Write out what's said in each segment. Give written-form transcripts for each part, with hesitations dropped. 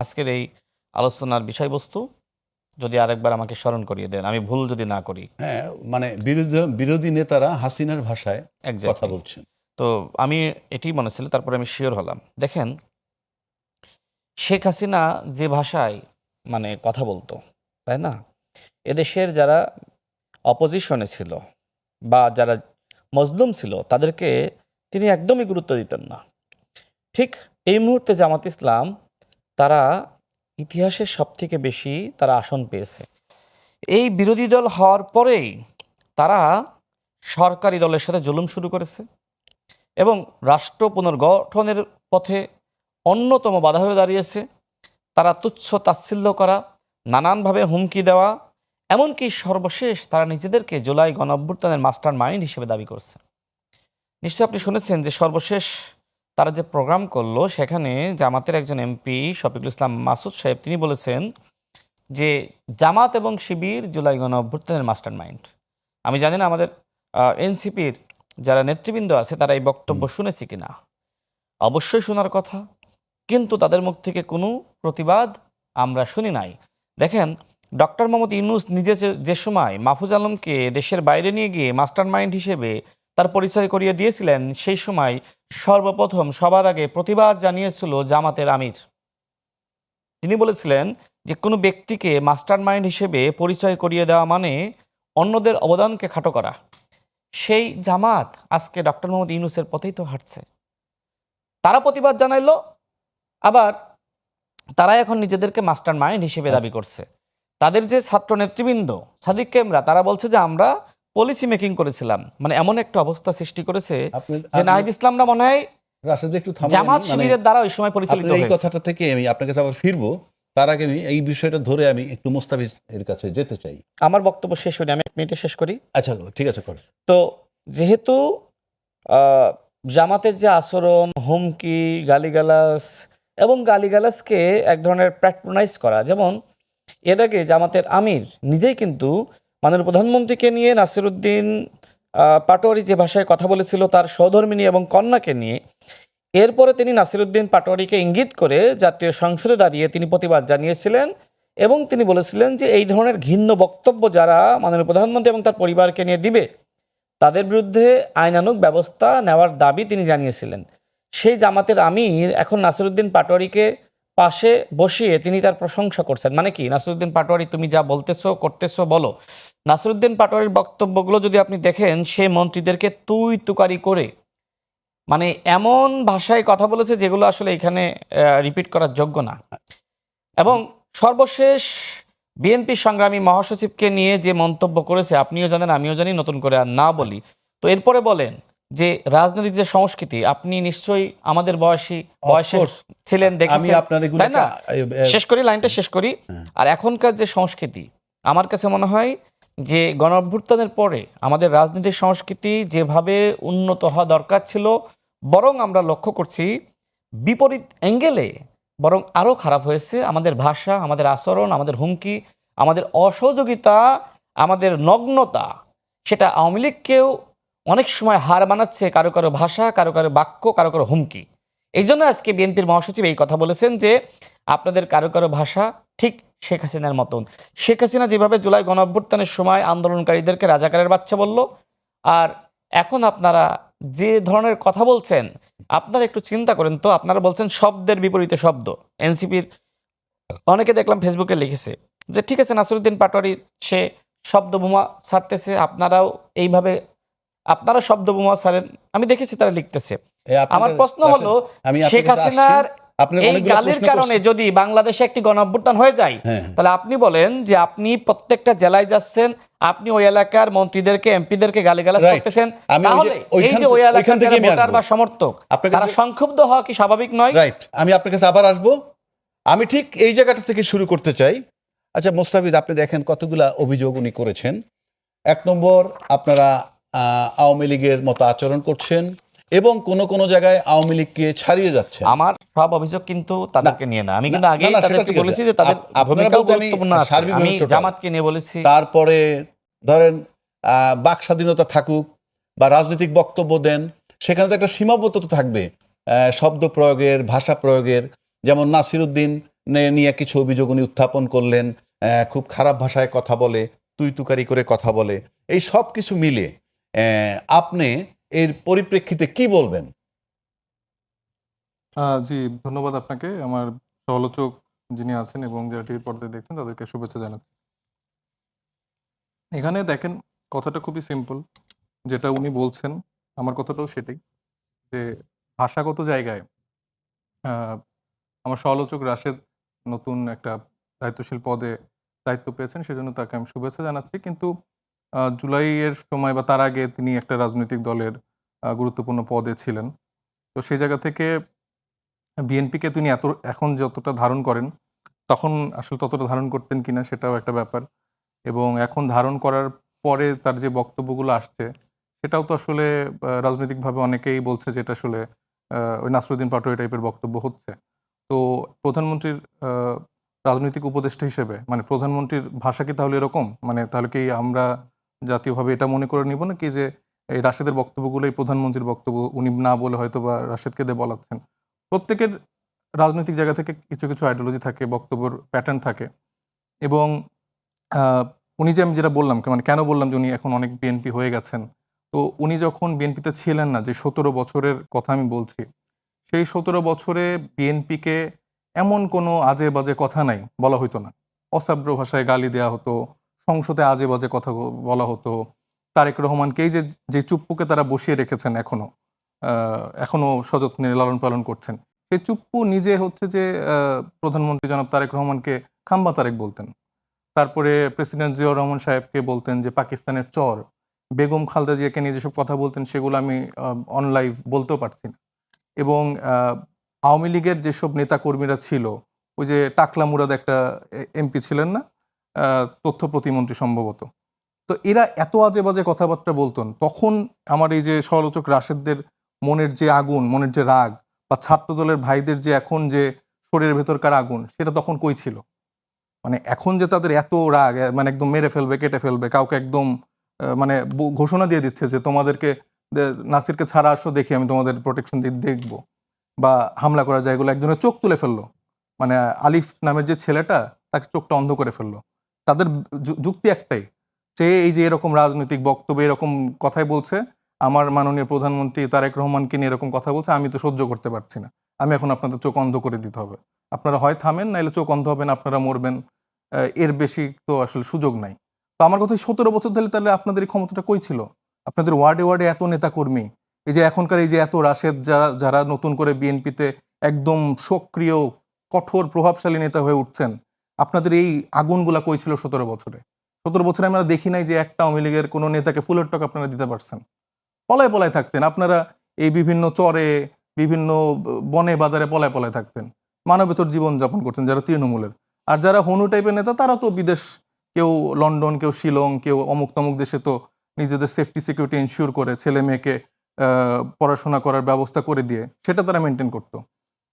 আজকের এই আলোচনার বিষয়বস্তু যদি আরেকবার আমাকে স্মরণ করিয়ে দেন, আমি ভুল যদি না করি। হ্যাঁ, মানে বিরোধী নেতারা হাসিনার ভাষায় কথা এক্স্যাক্টলি। বলছেন। তো আমি এটি মনে ছিল, তারপরে আমি শিওর হলাম। দেখেন, শেখ হাসিনা যে ভাষায় কথা বলতো, তাই না? এদেশের যারা অপোজিশনে ছিল বা যারা মজলুম ছিল তাদেরকে তিনি একদমই গুরুত্ব দিতেন না। ঠিক এই মুহূর্তে জামাত ইসলাম তারা ইতিহাসের সবথেকে বেশি তারা আসন পেয়েছে। এই বিরোধী দল হওয়ার পরেই তারা সরকারি দলের সাথে জুলুম শুরু করেছে এবং রাষ্ট্র পুনর্গঠনের পথে অন্যতম বাধা হয়ে দাঁড়িয়েছে। তারা তুচ্ছ তাচ্ছিল্য করা, নানানভাবে হুমকি দেওয়া, এমনকি সর্বশেষ তারা নিজেদেরকে জুলাই গণঅভ্যুত্থানের মাস্টার মাইন্ড হিসেবে দাবি করছে। নিশ্চয়ই আপনি শুনেছেন যে সর্বশেষ তারা যে প্রোগ্রাম করলো সেখানে জামাতের একজন এমপি শফিকুল ইসলাম মাসুদ সাহেব তিনি বলেছেন যে জামাত এবং শিবির জুলাই গণঅভ্যুত্থানের মাস্টার মাইন্ড। আমি জানি না আমাদের এনসিপির যারা নেতৃবৃন্দ আছে তারা এই বক্তব্য শুনেছে কিনা। অবশ্যই শোনার কথা, কিন্তু তাদের মুখ থেকে কোনো প্রতিবাদ আমরা শুনি নাই। দেখেন, ডক্টর মোহাম্মদ ইউনূস নিজে যে সময় মাহফুজ আলমকে দেশের বাইরে নিয়ে গিয়ে মাস্টার মাইন্ড হিসেবে তার পরিচয় করিয়ে দিয়েছিলেন, সেই সময় সর্বপ্রথম সবার আগে প্রতিবাদ জানিয়েছিল জামাতের আমির। তিনি বলেছিলেন যে কোনো ব্যক্তিকে মাস্টার মাইন্ড হিসেবে পরিচয় করিয়ে দেওয়া মানে অন্যদের অবদানকে খাটো করা। সেই জামাত আজকে ডক্টর মোহাম্মদ ইউনূসের পথেই তো হাঁটছে। তারা প্রতিবাদ জানাইলো, আবার তারা এখন নিজেদেরকে মাস্টার মাইন্ড হিসেবে দাবি করছে। তাদের যে ছাত্র নেতৃবৃন্দ সাদিক কেমরা, তারা বলছে যে আমরা পলিসি মেকিং করেছিলাম। এমন একটা অবস্থা সৃষ্টি করেছে যে নাহিদ ইসলামরা মনে হয় জামাত শিবিরের দ্বারা ওই সময় পরিচালিত এই হয়েছে। কথাটা থেকে আমি আপনার কাছে আবার ফিরবো, তার আগে আমি এই বিষয়টা ধরে আমি একটু মোস্তাফিজ এর কাছে যেতে চাই। আমার বক্তব্য শেষ হয়নি, আমি 1 মিনিটে শেষ করি। আচ্ছা, ঠিক আছে, কর। তো যেহেতু জামাতের যে আচরণ, হুমকি, গালিগালাজ এবং গালিগালাজকে এক ধরনের প্যাট্রোনাইজ করা, যেমন এর আগে জামাতের আমির নিজেই কিন্তু মাননীয় প্রধানমন্ত্রীকে নিয়ে নাসিরউদ্দিন পাটোয়ারি যে ভাষায় কথা বলেছিল তার সহধর্মিণী এবং কন্যাকে নিয়ে, এরপরে তিনি নাসিরউদ্দিন পাটোয়ারিকে ইঙ্গিত করে জাতীয় সংসদে দাঁড়িয়ে তিনি প্রতিবাদ জানিয়েছিলেন এবং তিনি বলেছিলেন যে এই ধরনের ঘৃণ্য বক্তব্য যারা মাননীয় প্রধানমন্ত্রী এবং তার পরিবারকে নিয়ে দিবে তাদের বিরুদ্ধে আইনানুগ ব্যবস্থা নেওয়ার দাবি তিনি জানিয়েছিলেন। সেই জামাতের আমির এখন নাসিরউদ্দিন পাটোয়ারিকে পাশে বসিয়ে তিনি তার প্রশংসা করছেন। মানে কি, নাসিরউদ্দিন পাটোয়ারি তুমি যা বলতেছো করতেছো বলো। নাসিরউদ্দিন পাটোয়ারির বক্তব্যগুলো যদি আপনি দেখেন, সে মন্ত্রীদেরকে তুই তুকারি করে এমন ভাষায় কথা বলেছে যেগুলো আসলে এখানে রিপিট করার যোগ্য না। এবং সর্বশেষ বিএনপি সংগ্রামী মহাসচিবকে নিয়ে যে মন্তব্য করেছে, আপনিও জানেন আমিও জানি, নতুন করে আর না বলি। তো এরপরে বলেন যে রাজনৈতিক যে সংস্কৃতি, আপনি নিশ্চয়ই আমাদের বয়সে ছিলেন, দেখেছেন, তাই না? শেষ করি, লাইনটা শেষ করি। আর এখনকার যে সংস্কৃতি, আমার কাছে মনে হয় যে গণঅভ্যুত্থানের পরে আমাদের রাজনৈতিক সংস্কৃতি যেভাবে উন্নত হওয়া দরকার ছিল, বরং আমরা লক্ষ্য করছি বিপরীত অ্যাঙ্গেলে বরং আরও খারাপ হয়েছে। আমাদের ভাষা, আমাদের আচরণ, আমাদের হুমকি, আমাদের অসহযোগিতা, আমাদের নগ্নতা, সেটা আওয়ামী লীগকেও অনেক সময় হার মানাচ্ছে। কারো কারো ভাষা, কারো কারো বাক্য, কারো কারো হুমকি। এই জন্য আজকে বিএনপির মহাসচিব এই কথা বলেছেন যে আপনাদের কারো কারো ভাষা ঠিক শেখ হাসিনার মতন। শেখ হাসিনা যেভাবে জুলাই গণঅভ্যুত্থানের সময় আন্দোলনকারীদেরকে রাজাকারের বাচ্চা বলল, আর এখন আপনারা যে ধরনের কথা বলছেন, আপনারা একটু চিন্তা করেন তো। আপনারা বলছেন শব্দের বিপরীতে শব্দ। এনসিপির অনেকে দেখলাম ফেসবুকে লিখেছে যে ঠিক আছে, নাসিরউদ্দিন পাটোয়ারি সে শব্দ বোমা ছাড়তেছে, আপনারাও এইভাবে আপনারা শব্দ বোমা ছাড়েন। আমি দেখেছি তারা লিখতেছে। আমার প্রশ্ন হলো, শেখ হাসিনার এই গালির কারণে যদি বাংলাদেশে একটি গণঅভ্যুত্থান হয়ে যায়, তাহলে আপনি বলেন যে আপনি প্রত্যেকটা জেলায় যাচ্ছেন, আপনি ওই এলাকার মন্ত্রীদেরকে, এমপিদেরকে গালিগালাজ করতেছেন, তাহলে এই যে ওই এলাকার যারা ভোটার বা সমর্থক তারা সংক্ষুব্ধ হওয়া কি স্বাভাবিক নয়? রাইট, আমি আপনার কাছে আবার আসবো। আমি ঠিক এই জায়গাটা থেকে শুরু করতে চাই। আচ্ছা মোস্তাফিজ, আপনি দেখেন কতগুলা অভিযোগ উনি করেছেন। 1 নম্বর, আপনারা আওয়ামী লীগের মতো আচরণ করছেন এবং কোন জায়গায় আওয়ামী লীগকে ছাড়িয়ে যাচ্ছে। আমার সব অভিযোগ কিন্তু তাদেরকে নিয়ে না। আমি কিন্তু আগেই তাদেরকে বলেছি যে তাদের ভূমিকা গুরুত্বপূর্ণ আছে। আমি জামাতকে নিয়ে বলেছি। তারপরে ধরেন বাক স্বাধীনতা থাকুক বা রাজনৈতিক বক্তব্য দেন, সেখানে তো একটা সীমাবদ্ধতা থাকবে শব্দ প্রয়োগের, ভাষা প্রয়োগের। যেমন নাসিরউদ্দিন নিয়ে কিছু অভিযোগ উনি উত্থাপন করলেন, খুব খারাপ ভাষায় কথা বলে, তুই তুকারি করে কথা বলে, এই সব কিছু মিলে আপনি এর পরিপ্রেক্ষিতে কি বলবেন? জি, ধন্যবাদ আপনাকে। আমার সমালোচক যিনি আছেন এবং যারা টিভির পর্দায় দেখছেন তাদেরকে শুভেচ্ছা জানাচ্ছি। এখানে দেখেন, কথাটা খুবই সিম্পল। যেটা উনি বলছেন, আমার কথাটাও সেটাই। যে ভাষাগত জায়গায় আ আমার সমালোচক রাশেদ নতুন একটা দায়িত্বশীল পদে দায়িত্ব পেয়েছেন। সেজন্য তাকে আমি শুভেচ্ছা জানাচ্ছি। কিন্তু জুলাইয়ের সময় বা তার আগে তিনি একটা রাজনৈতিক দলের গুরুত্বপূর্ণ পদে ছিলেন। তো সেই জায়গা থেকে বিএনপিকে তিনি এখন যতটা ধারণ করেন, তখন আসলে ততটা ধারণ করতেন কিনা সেটাও একটা ব্যাপার। এবং এখন ধারণ করার পরে তার যে বক্তব্যগুলো আসছে, সেটাও তো আসলে রাজনৈতিকভাবে অনেকেই বলছে যে এটা আসলে ওই নাসরুদ্দিন পাটোয়ারি টাইপের বক্তব্য হচ্ছে। তো প্রধানমন্ত্রীর আ রাজনৈতিক উপদেষ্টা হিসেবে মানে প্রধানমন্ত্রীর ভাষা কি তাহলে এরকম? মানে তাহলে কি আমরা জাতীয়ভাবে এটা মনে করে নিব নাকি যে এই রাশেদের বক্তব্যগুলোই প্রধানমন্ত্রীর বক্তব্য, উনি না বলে হয়তোবা রাশেদকে দিয়ে বলাচ্ছেন। প্রত্যেকের রাজনৈতিক জায়গা থেকে কিছু, কিছু আইডিওলজি থাকে, বক্তব্যের প্যাটার্ন থাকে এবং আ উনি যে আমি যেটা বললাম, মানে কেন বললাম যে উনি এখন অনেক বিএনপি হয়ে গেছেন। তো উনি যখন বিএনপিতে ছিলেন না, যে ১৭ বছরের কথা আমি বলছি, সেই ১৭ বছরে বিএনপিকে এমন কোনো আজে-বাজে কথা নাই বলা হইতো না। অসাব্র ভাষায় গালি দেয়া হতো, সংসদে আজে-বাজে কথা বলা হতো। তারেক রহমানকে এই যে চুপ্পুকে তারা বসিয়ে রেখেছেন আ এখনো সযত্নে লালন-পালন করছেন। সেই চুপ্পু নিজে হচ্ছে যে প্রধানমন্ত্রী জনাব তারেক রহমানকে খাম্বা তারেক বলতেন। তারপরে প্রেসিডেন্ট জিয়াউর রহমান সাহেবকে বলতেন যে পাকিস্তানের চর। বেগম খালেদা জিয়াকে নিয়ে যেসব কথা বলতেন সেগুলো আমি অন লাইভ বলতেও পারছি না। এবং আওয়ামী লীগের যেসব নেতাকর্মীরা ছিল, ওই যে টাকলা মুরাদ একটা এমপি ছিলেন না? আ তথ্য প্রতিমন্ত্রী সম্ভবত। তো এরা এত আজে-বাজে কথাবার্তা বলতেন, তখন আমার এই যে সমালোচক রাশেদদের মনের যে আগুন, মনের যে রাগ বা ছাত্রদলের ভাইদের যে এখন যে শরীরের ভেতরকার আগুন, সেটা তখন কই ছিল? মানে এখন যে তাদের এত রাগ, মানে একদম মেরে ফেলবে, কেটে ফেলবে, কাউকে একদম মানে ঘোষণা দিয়ে দিচ্ছে যে তোমাদেরকে নাসিরকে ছাড়া আসো, দেখি আমি তোমাদের প্রোটেকশন দেখব বা হামলা করা যায়, এগুলো একজনের চোখ তুলে ফেললো। মানে আলিফ নামের যে ছেলেটা, তাকে চোখটা অন্ধ করে ফেললো। তাদের যুক্তি একটাই, যে এই যে এরকম রাজনৈতিক বক্তব্য এরকম কথাই বলছে, আমার মাননীয় প্রধানমন্ত্রী তারেক রহমানকে নিয়ে এরকম কথা বলছে, আমি তো সহ্য করতে পারছি না। আমি এখন আপনাদের চোখ অন্ধ করে দিতে হবে। আপনারা হয় থামেন, নাইলে চোখ অন্ধ হবেন, আপনারা মরবেন। এর বেশি তো আসলে সুযোগ নাই। তো আমার কথা ১৭ বছর ধরে তাহলে আপনাদের এই ক্ষমতাটা কই ছিল? আপনাদের ওয়ার্ডে, ওয়ার্ডে এত নেতাকর্মী, এই যে এখনকার এই যে এত রাশেদ, যারা নতুন করে বিএনপিতে একদম সক্রিয়, কঠোর, প্রভাবশালী নেতা হয়ে উঠছেন, আপনাদের এই আগুনগুলা কই ছিল ১৭ বছরে? ১৭ বছরে আমরা দেখি নাই যে একটা আওয়ামী লীগের কোনো নেতাকে ফুলের টক আপনারা দিতে পারছেন। পলায়, পলায় থাকতেন। আপনারা এই বিভিন্ন চরে, বিভিন্ন বনে বাজারে পলায়, পলায় থাকতেন। মানবেতর জীবনযাপন করতেন যারা তৃণমূলের। আর যারা হনু টাইপের নেতা, তারা তো বিদেশ, কেউ লন্ডন, কেউ শিলং, কেউ অমুক-তমুক দেশে তো নিজেদের সেফটি সিকিউরিটি এনশিওর করে ছেলে-মেয়েকে আ পড়াশোনা করার ব্যবস্থা করে দিয়ে সেটা তারা মেইনটেইন করত।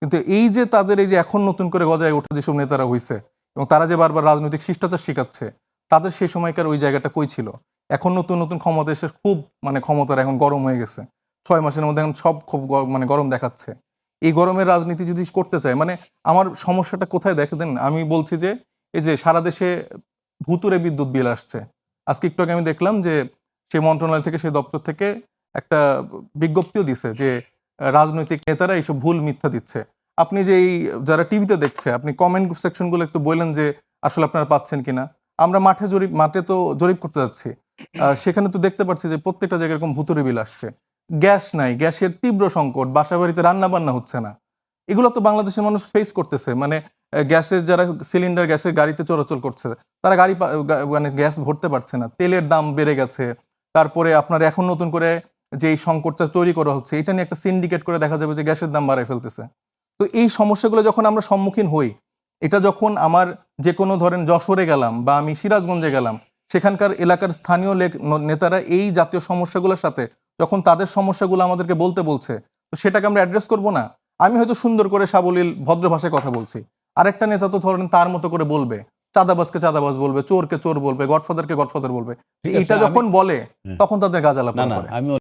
কিন্তু এই যে তাদের এই যে এখন নতুন করে গজায় ওঠা যেসব নেতারা হইছে এবং তারা যে বারবার রাজনৈতিক শিষ্টাচার শিখাচ্ছে, তাদের সেই সময়কার ওই জায়গাটা কই ছিল? এখন নতুন, নতুন ক্ষমতা এসে খুব মানে ক্ষমতার এখন গরম হয়ে গেছে। ৬ মাসের মধ্যে এখন সব খুব মানে গরম দেখাচ্ছে। এই গরমের রাজনীতি যদি করতে চায়, মানে আমার সমস্যাটা কোথায় দেখেন? আমি বলছি যে এই যে সারা দেশে ভুতুড়ে বিদ্যুৎ বিল আসছে। আজকে একটু আগে আমি দেখলাম যে সেই মন্ত্রণালয় থেকে, সেই দপ্তর থেকে একটা বিজ্ঞপ্তিও দিছে যে রাজনৈতিক নেতারা এইসব ভুল মিথ্যা দিচ্ছে। আপনি যে এই যারা টিভিতে দেখছে, আপনি কমেন্ট সেকশন গুলো একটু বললেন যে আসলে আপনারা পাচ্ছেন কিনা? আমরা মাঠে তো জরিপ করতে যাচ্ছি। সেখানে তো দেখতে পাচ্ছি যে প্রত্যেকটা জায়গায় এরকম ভুতুড়ে বিল আসছে। গ্যাস নাই, গ্যাসের তীব্র সংকট, বাসাবাড়িতে রান্না-বান্না হচ্ছে না। এগুলো তো বাংলাদেশের মানুষ ফেস করতেছে। মানে গ্যাসের যারা সিলিন্ডার গ্যাসের গাড়িতে চলাচল করছে, তারা গাড়ি মানে গ্যাস ভরতে পারছে না। তেলের দাম বেড়ে গেছে। তারপরে আপনার এখন নতুন করে যে এই সংকটটা তৈরি করা হচ্ছে, এটা নিয়ে একটা সিন্ডিকেট করে দেখা যাবে যে গ্যাসের দাম বাড়ায় ফেলতেছে। তো এই সমস্যাগুলো যখন আমরা সম্মুখীন হই, এটা যখন আমার যেকোনো ধরেন যশোরে গেলাম বা আমি সিরাজগঞ্জে গেলাম, সেখানকার এলাকার স্থানীয় নেতারা এই জাতীয় সমস্যাগুলোর সাথে যখন তাদের সমস্যাগুলো আমাদেরকে বলতে বলছে, তো সেটাকে আমরা অ্যাড্রেস করব না? আমি হয়তো সুন্দর করে সাবলীল ভদ্র ভাষায় কথা বলছি। আরেকটা নেতা তো ধরেন তার মতো করে বলবে। চাঁদাবাজকে চাঁদাবাজ বলবে, চোরকে চোর বলবে, গডফাদারকে গডফাদার বলবে। ঠিক আছে, এইটা যখন বলে, হ্যাঁ। তখন তাদের গা জ্বালা না, পোড়া না, করে। আমি